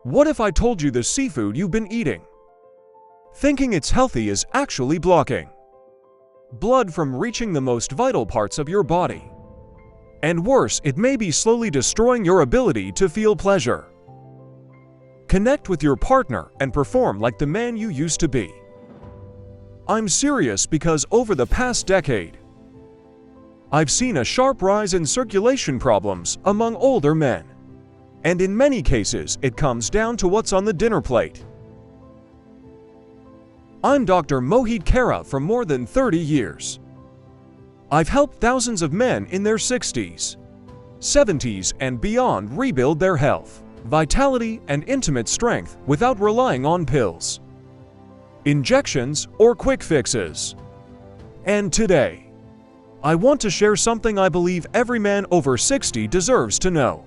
What if I told you the seafood you've been eating, thinking it's healthy, is actually blocking blood from reaching the most vital parts of your body? And worse, it may be slowly destroying your ability to feel pleasure, connect with your partner, and perform like the man you used to be. I'm serious because over the past decade, I've seen a sharp rise in circulation problems among older men. And in many cases, it comes down to what's on the dinner plate. I'm Dr. Mohit Kara. For more than 30 years, I've helped thousands of men in their 60s, 70s, and beyond rebuild their health, vitality, and intimate strength without relying on pills, injections, or quick fixes. And today, I want to share something I believe every man over 60 deserves to know.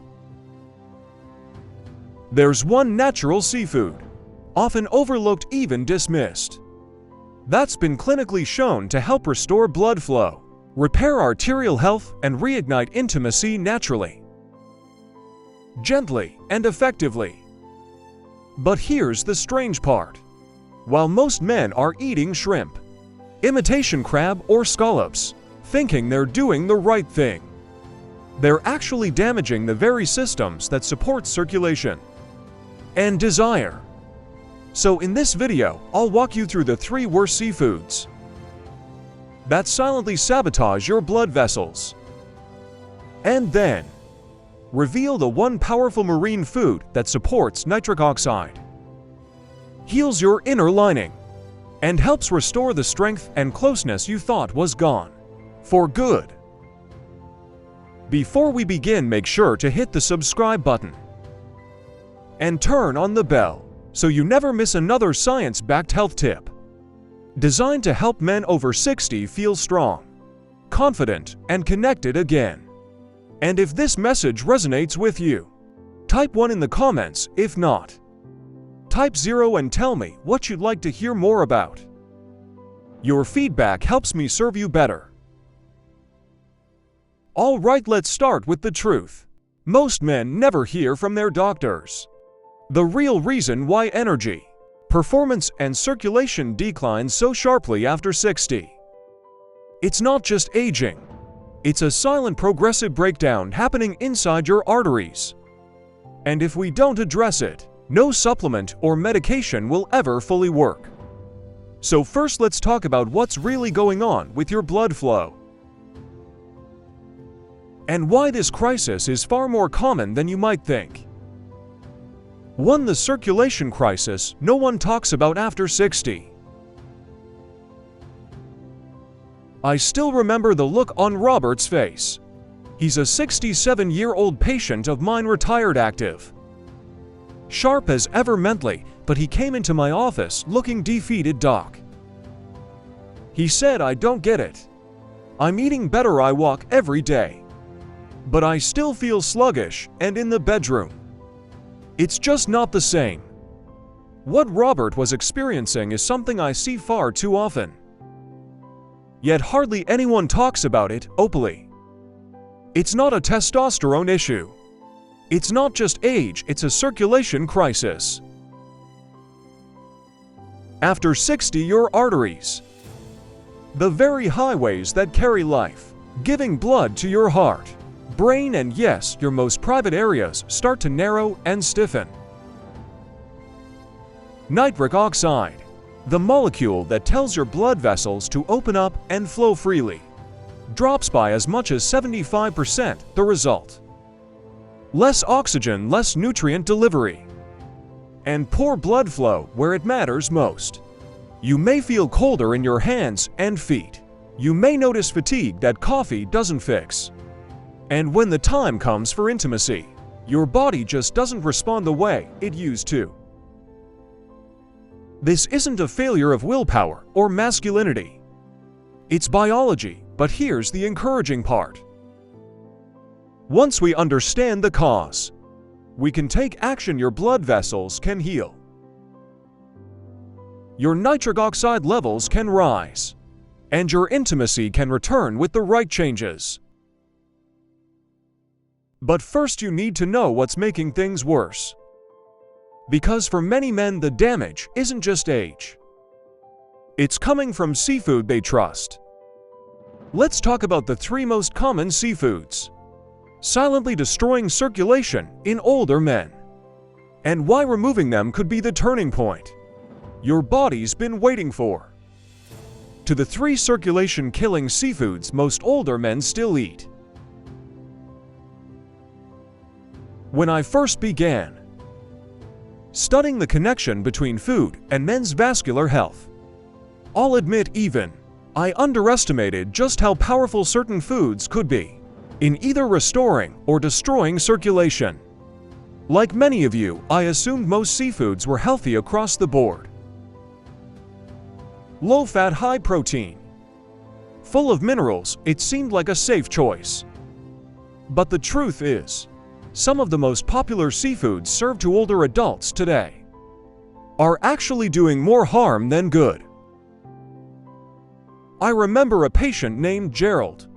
There's one natural seafood, often overlooked, even dismissed, that's been clinically shown to help restore blood flow, repair arterial health, and reignite intimacy naturally, gently, and effectively. But here's the strange part. While most men are eating shrimp, imitation crab, or scallops, thinking they're doing the right thing, they're actually damaging the very systems that support circulation and desire. So in this video, I'll walk you through the 3 worst seafoods that silently sabotage your blood vessels, and then reveal the one powerful marine food that supports nitric oxide, heals your inner lining, and helps restore the strength and closeness you thought was gone for good. Before we begin, make sure to hit the subscribe button and turn on the bell so you never miss another science-backed health tip designed to help men over 60 feel strong, confident, and connected again. And if this message resonates with you, type 1 in the comments. If not, type 0 and tell me what you'd like to hear more about. Your feedback helps me serve you better. Alright, let's start with the truth. Most men never hear from their doctors the real reason why energy, performance, and circulation decline so sharply after 60. It's not just aging. It's a silent progressive breakdown happening inside your arteries. And if we don't address it, no supplement or medication will ever fully work. So first, let's talk about what's really going on with your blood flow, and why this crisis is far more common than you might think. 1. The circulation crisis no one talks about after 60. I still remember the look on Robert's face. He's a 67-year-old patient of mine, retired active, sharp as ever mentally, but he came into my office looking defeated. Doc, he said, I don't get it. I'm eating better, I walk every day, but I still feel sluggish, and in the bedroom, it's just not the same. What Robert was experiencing is something I see far too often, yet hardly anyone talks about it openly. It's not a testosterone issue. It's not just age, it's a circulation crisis. After 60, your arteries, the very highways that carry life, giving blood to your heart, brain, and yes, your most private areas, start to narrow and stiffen. Nitric oxide, the molecule that tells your blood vessels to open up and flow freely, drops by as much as 75%. The result? Less oxygen, less nutrient delivery, and poor blood flow where it matters most. You may feel colder in your hands and feet. You may notice fatigue that coffee doesn't fix. And when the time comes for intimacy, your body just doesn't respond the way it used to. This isn't a failure of willpower or masculinity. It's biology, but here's the encouraging part. Once we understand the cause, we can take action. Your blood vessels can heal. Your nitric oxide levels can rise, and your intimacy can return with the right changes. But first, you need to know what's making things worse. Because for many men, the damage isn't just age. It's coming from seafood they trust. Let's talk about the 3 most common seafoods, silently destroying circulation in older men, and why removing them could be the turning point your body's been waiting for. To the 3 circulation-killing seafoods most older men still eat. When I first began studying the connection between food and men's vascular health, I'll admit I underestimated just how powerful certain foods could be in either restoring or destroying circulation. Like many of you, I assumed most seafoods were healthy across the board. Low-fat, high-protein, full of minerals, it seemed like a safe choice. But the truth is, some of the most popular seafoods served to older adults today are actually doing more harm than good. I remember a patient named Gerald.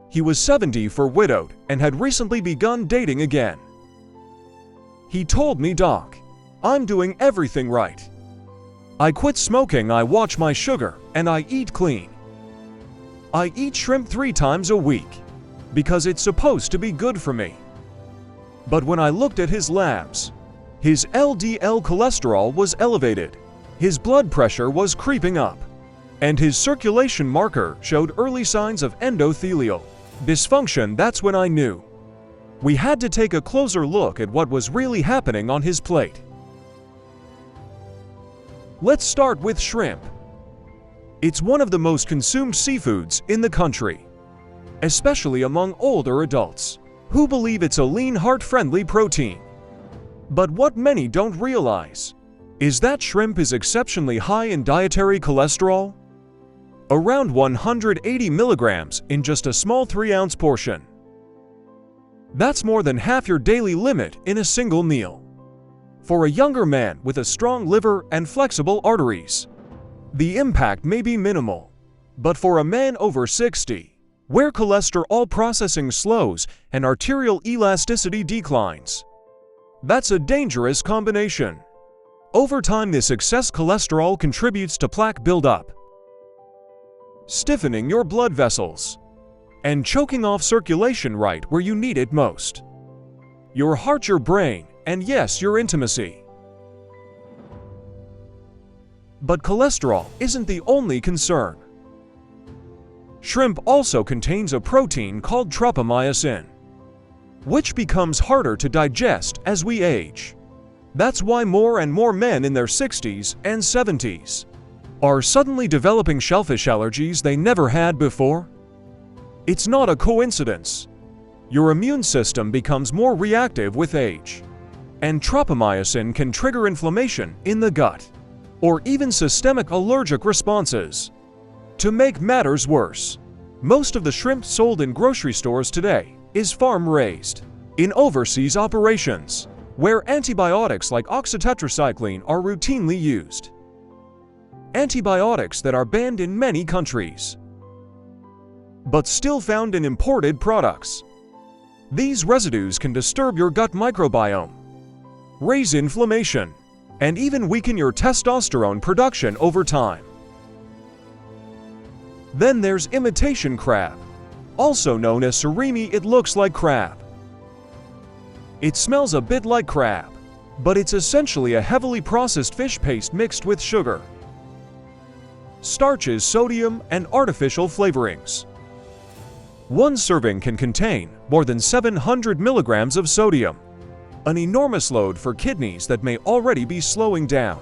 He was 74, widowed, and had recently begun dating again. He told me, "Doc, I'm doing everything right. I quit smoking, I watch my sugar, and I eat clean. I eat shrimp 3 times a week because it's supposed to be good for me." But when I looked at his labs, his LDL cholesterol was elevated, his blood pressure was creeping up, and his circulation marker showed early signs of endothelial dysfunction. That's when I knew we had to take a closer look at what was really happening on his plate. Let's start with shrimp. It's one of the most consumed seafoods in the country, especially among older adults who believe it's a lean, heart-friendly protein. But what many don't realize is that shrimp is exceptionally high in dietary cholesterol, around 180 milligrams in just a small 3-ounce portion. That's more than half your daily limit in a single meal. For a younger man with a strong liver and flexible arteries, the impact may be minimal. But for a man over 60, where cholesterol processing slows and arterial elasticity declines, that's a dangerous combination. Over time, this excess cholesterol contributes to plaque buildup, stiffening your blood vessels, and choking off circulation right where you need it most: your heart, your brain, and yes, your intimacy. But cholesterol isn't the only concern. Shrimp also contains a protein called tropomyosin, which becomes harder to digest as we age. That's why more and more men in their 60s and 70s are suddenly developing shellfish allergies they never had before. It's not a coincidence. Your immune system becomes more reactive with age, and tropomyosin can trigger inflammation in the gut, or even systemic allergic responses. To make matters worse, most of the shrimp sold in grocery stores today is farm-raised in overseas operations, where antibiotics like oxytetracycline are routinely used. Antibiotics that are banned in many countries, but still found in imported products. These residues can disturb your gut microbiome, raise inflammation, and even weaken your testosterone production over time. Then there's imitation crab, also known as surimi. It looks like crab. It smells a bit like crab, but it's essentially a heavily processed fish paste mixed with sugar, starches, sodium, and artificial flavorings. One serving can contain more than 700 milligrams of sodium, an enormous load for kidneys that may already be slowing down.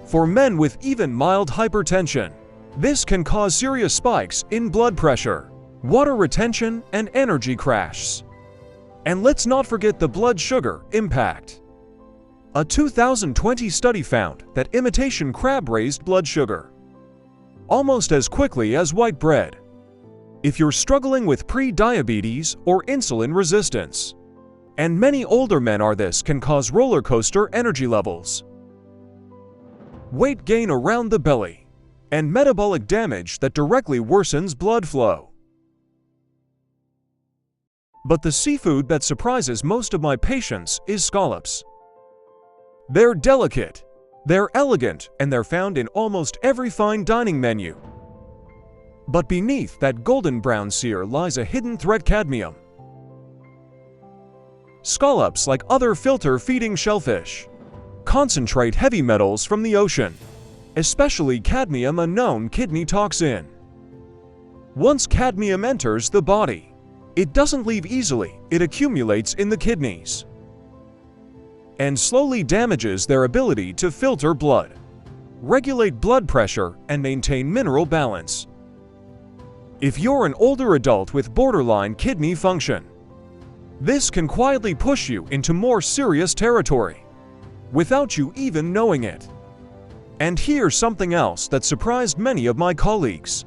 For men with even mild hypertension, this can cause serious spikes in blood pressure, water retention, and energy crashes. And let's not forget the blood sugar impact. A 2020 study found that imitation crab raised blood sugar almost as quickly as white bread. If you're struggling with pre-diabetes or insulin resistance, and many older men are, this can cause roller coaster energy levels, weight gain around the belly, and metabolic damage that directly worsens blood flow. But the seafood that surprises most of my patients is scallops. They're delicate, they're elegant, and they're found in almost every fine dining menu. But beneath that golden brown sear lies a hidden threat: cadmium. Scallops, like other filter-feeding shellfish, concentrate heavy metals from the ocean, especially cadmium, a known kidney toxin. Once cadmium enters the body, it doesn't leave easily. It accumulates in the kidneys and slowly damages their ability to filter blood, regulate blood pressure, and maintain mineral balance. If you're an older adult with borderline kidney function, this can quietly push you into more serious territory without you even knowing it. And here's something else that surprised many of my colleagues.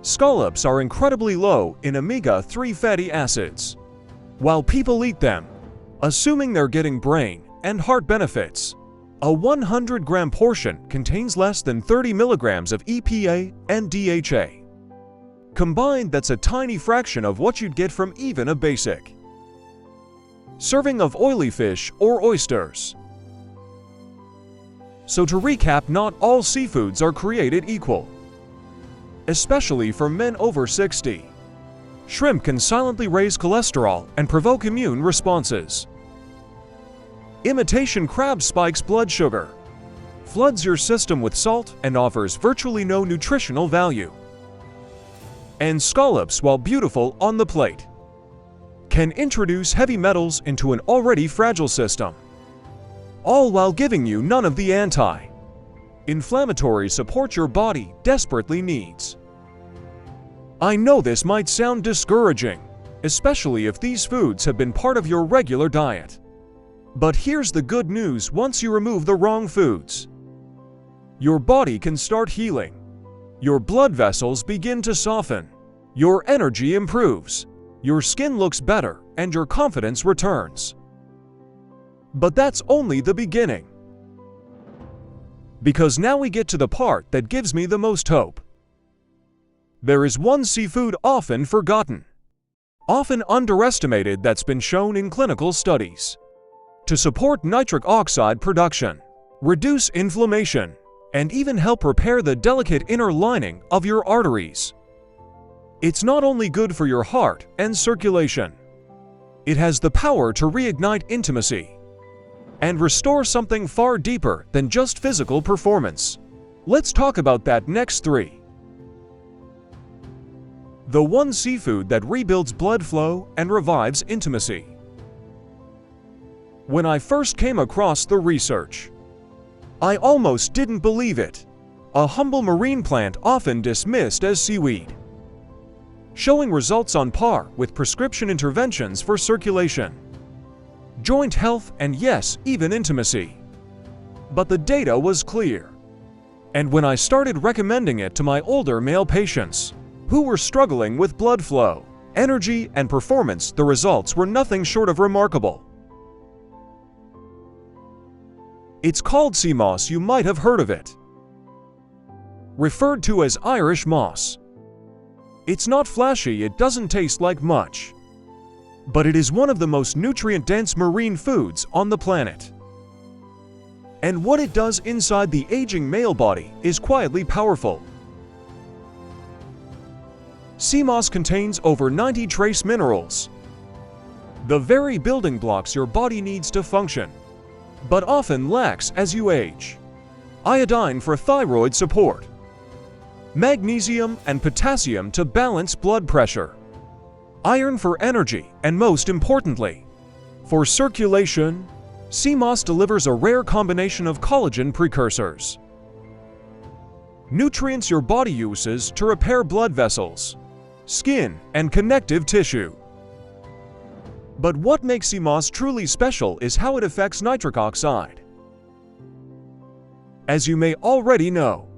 Scallops are incredibly low in omega-3 fatty acids. While people eat them, assuming they're getting brain and heart benefits, a 100-gram portion contains less than 30 milligrams of EPA and DHA. Combined, that's a tiny fraction of what you'd get from even a basic serving of oily fish or oysters. So to recap, not all seafoods are created equal. Especially for men over 60. Shrimp can silently raise cholesterol and provoke immune responses. Imitation crab spikes blood sugar, floods your system with salt, and offers virtually no nutritional value. And scallops, while beautiful on the plate, can introduce heavy metals into an already fragile system, all while giving you none of the anti-inflammatory support your body desperately needs. I know this might sound discouraging, especially if these foods have been part of your regular diet. But here's the good news: once you remove the wrong foods, your body can start healing. Your blood vessels begin to soften, your energy improves, your skin looks better, and your confidence returns. But that's only the beginning. Because now we get to the part that gives me the most hope. There is one seafood often forgotten, often underestimated, that's been shown in clinical studies to support nitric oxide production, reduce inflammation, and even help repair the delicate inner lining of your arteries. It's not only good for your heart and circulation, it has the power to reignite intimacy and restore something far deeper than just physical performance. Let's talk about that next. 3. The one seafood that rebuilds blood flow and revives intimacy. When I first came across the research, I almost didn't believe it. A humble marine plant often dismissed as seaweed, showing results on par with prescription interventions for circulation, joint health, and yes, even intimacy. But the data was clear. And when I started recommending it to my older male patients who were struggling with blood flow, energy, and performance, the results were nothing short of remarkable. It's called sea moss. You might have heard of it, referred to as Irish moss. It's not flashy, it doesn't taste like much, but it is one of the most nutrient-dense marine foods on the planet. And what it does inside the aging male body is quietly powerful. Sea moss contains over 90 trace minerals, the very building blocks your body needs to function, but often lacks as you age. Iodine for thyroid support, magnesium and potassium to balance blood pressure, iron for energy, and most importantly, for circulation. Sea moss delivers a rare combination of collagen precursors, nutrients your body uses to repair blood vessels, skin, and connective tissue. But what makes sea moss truly special is how it affects nitric oxide. As you may already know,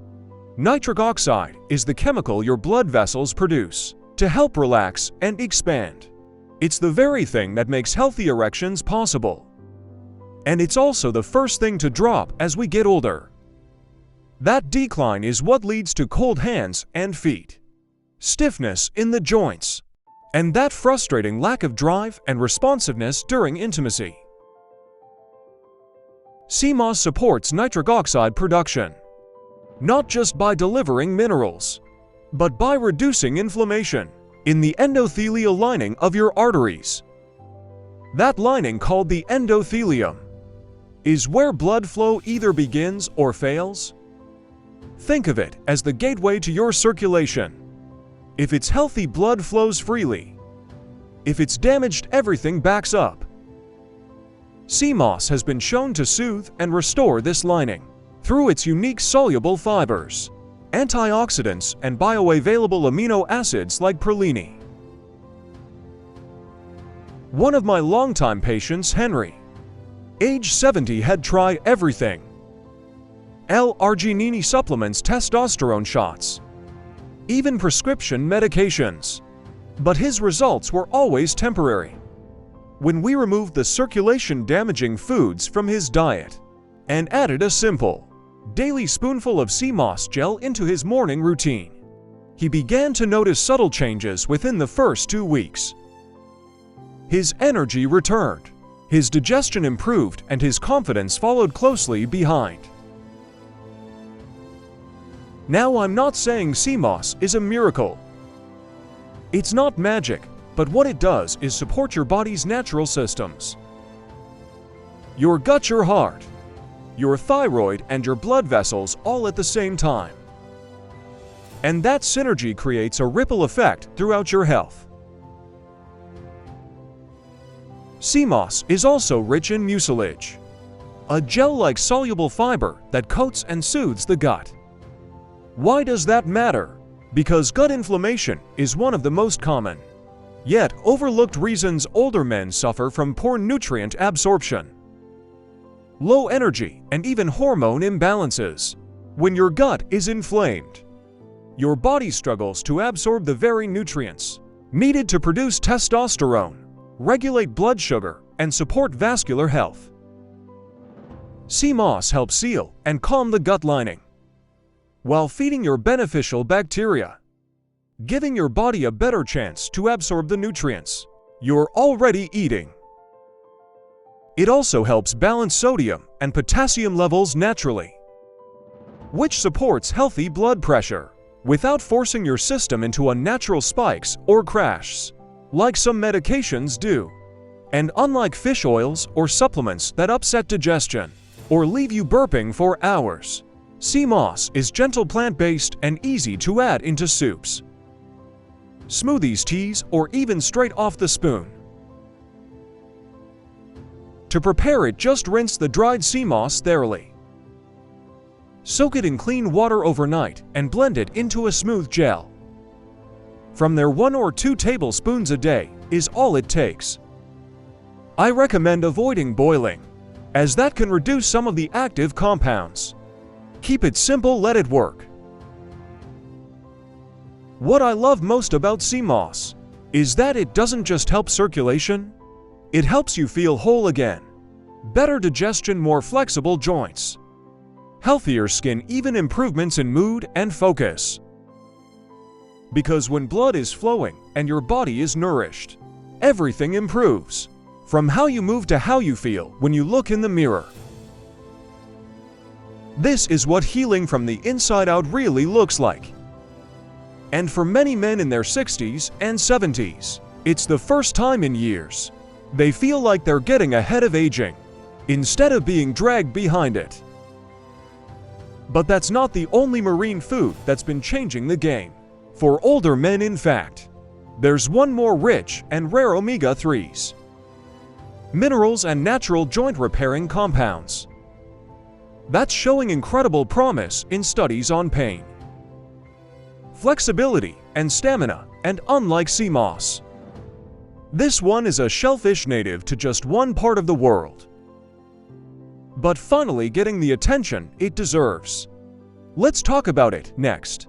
nitric oxide is the chemical your blood vessels produce to help relax and expand. It's the very thing that makes healthy erections possible. And it's also the first thing to drop as we get older. That decline is what leads to cold hands and feet, stiffness in the joints, and that frustrating lack of drive and responsiveness during intimacy. Sea moss supports nitric oxide production, not just by delivering minerals, but by reducing inflammation in the endothelial lining of your arteries. That lining, called the endothelium, is where blood flow either begins or fails. Think of it as the gateway to your circulation. If it's healthy, blood flows freely. If it's damaged, everything backs up. Sea moss has been shown to soothe and restore this lining through its unique soluble fibers, antioxidants, and bioavailable amino acids like proline. One of my longtime patients, Henry, age 70, had tried everything: L-arginine supplements, testosterone shots, even prescription medications. But his results were always temporary. When we removed the circulation-damaging foods from his diet and added a simple daily spoonful of sea moss gel into his morning routine, he began to notice subtle changes within the first 2 weeks. His energy returned, his digestion improved, and his confidence followed closely behind. Now, I'm not saying sea moss is a miracle. It's not magic, but what it does is support your body's natural systems. Your gut, your heart, your thyroid, and your blood vessels all at the same time. And that synergy creates a ripple effect throughout your health. Sea moss is also rich in mucilage, a gel-like soluble fiber that coats and soothes the gut. Why does that matter? Because gut inflammation is one of the most common, yet overlooked reasons older men suffer from poor nutrient absorption, low energy, and even hormone imbalances. When your gut is inflamed, your body struggles to absorb the very nutrients needed to produce testosterone, regulate blood sugar, and support vascular health. Sea moss helps seal and calm the gut lining, while feeding your beneficial bacteria, giving your body a better chance to absorb the nutrients you're already eating. It also helps balance sodium and potassium levels naturally, which supports healthy blood pressure without forcing your system into unnatural spikes or crashes, like some medications do. And unlike fish oils or supplements that upset digestion or leave you burping for hours, sea moss is gentle, plant-based, and easy to add into soups, smoothies, teas, or even straight off the spoon. To prepare it, just rinse the dried sea moss thoroughly. Soak it in clean water overnight and blend it into a smooth gel. From there, 1 or 2 tablespoons a day is all it takes. I recommend avoiding boiling, as that can reduce some of the active compounds. Keep it simple, let it work. What I love most about sea moss is that it doesn't just help circulation, it helps you feel whole again. Better digestion, more flexible joints, healthier skin, even improvements in mood and focus. Because when blood is flowing and your body is nourished, everything improves, from how you move to how you feel when you look in the mirror. This is what healing from the inside out really looks like. And for many men in their 60s and 70s, it's the first time in years they feel like they're getting ahead of aging, instead of being dragged behind it. But that's not the only marine food that's been changing the game. For older men, in fact, there's one more rich and rare omega-3s, minerals, and natural joint repairing compounds that's showing incredible promise in studies on pain, flexibility, and stamina. And unlike sea moss, this one is a shellfish native to just one part of the world, but finally getting the attention it deserves. Let's talk about it next.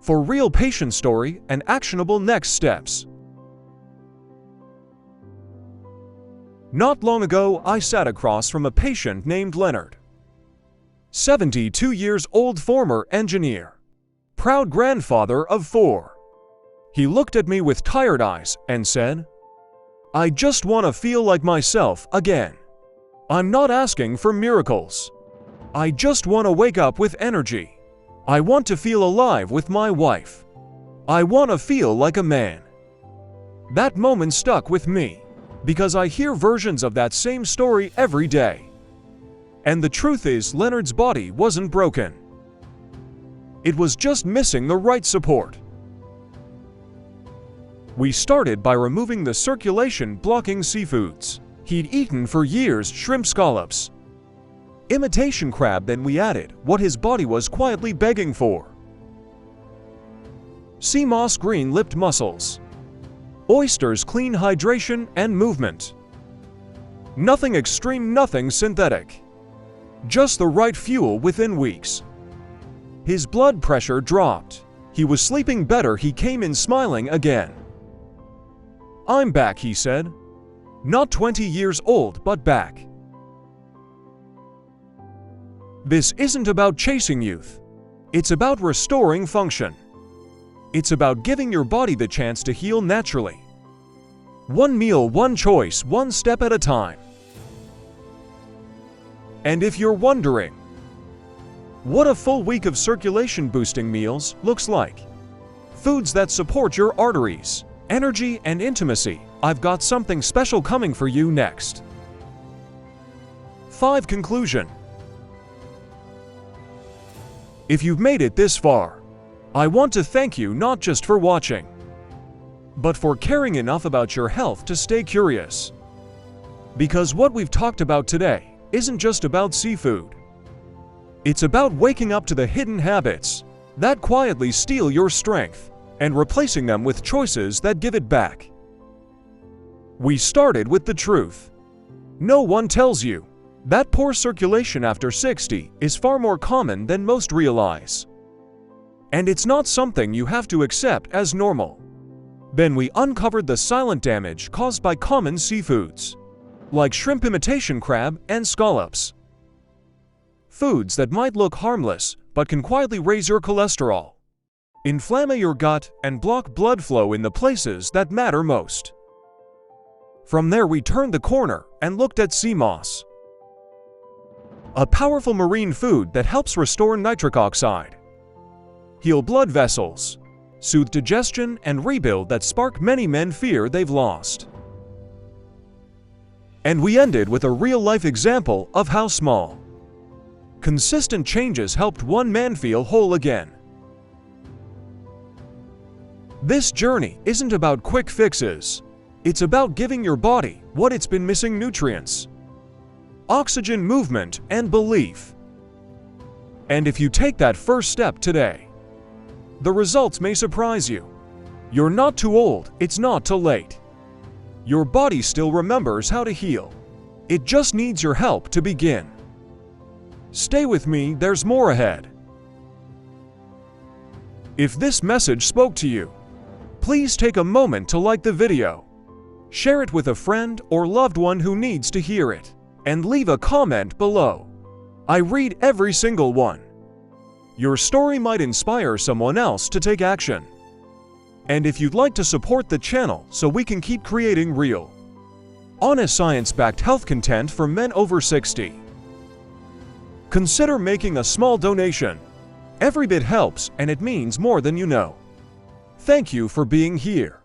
For real patient story and actionable next steps. Not long ago, I sat across from a patient named Leonard, 72 years old, former engineer, proud grandfather of 4. He looked at me with tired eyes and said, "I just want to feel like myself again." I'm not asking for miracles. I just want to wake up with energy. I want to feel alive with my wife. I want to feel like a man. That moment stuck with me, because I hear versions of that same story every day. And the truth is, Leonard's body wasn't broken. It was just missing the right support. We started by removing the circulation-blocking seafoods he'd eaten for years: shrimp scallops, imitation crab. Then we added what his body was quietly begging for: sea moss, green-lipped mussels, oysters, clean hydration and movement. Nothing extreme, nothing synthetic. Just the right fuel. Within weeks, his blood pressure dropped. He was sleeping better. He came in smiling again. "I'm back," he said. "Not 20 years old, but back." This isn't about chasing youth. It's about restoring function. It's about giving your body the chance to heal naturally. One meal, one choice, one step at a time. And if you're wondering what a full week of circulation-boosting meals looks like, foods that support your arteries, energy, and intimacy, I've got something special coming for you next. 5. Conclusion. If you've made it this far, I want to thank you not just for watching, but for caring enough about your health to stay curious. Because what we've talked about today isn't just about seafood. It's about waking up to the hidden habits that quietly steal your strength and replacing them with choices that give it back. We started with the truth. No one tells you that poor circulation after 60 is far more common than most realize. And it's not something you have to accept as normal. Then we uncovered the silent damage caused by common seafoods, like shrimp, imitation crab, and scallops. Foods that might look harmless but can quietly raise your cholesterol, inflame your gut, and block blood flow in the places that matter most. From there, we turned the corner and looked at sea moss, a powerful marine food that helps restore nitric oxide, heal blood vessels, soothe digestion, and rebuild that spark many men fear they've lost. And we ended with a real-life example of how small, consistent changes helped one man feel whole again. This journey isn't about quick fixes. It's about giving your body what it's been missing: nutrients, oxygen, movement, and belief. And if you take that first step today, the results may surprise you. You're not too old, it's not too late. Your body still remembers how to heal. It just needs your help to begin. Stay with me, there's more ahead. If this message spoke to you, please take a moment to like the video, share it with a friend or loved one who needs to hear it, and leave a comment below. I read every single one. Your story might inspire someone else to take action. And if you'd like to support the channel so we can keep creating real, honest, science-backed health content for men over 60, consider making a small donation. Every bit helps, and it means more than you know. Thank you for being here.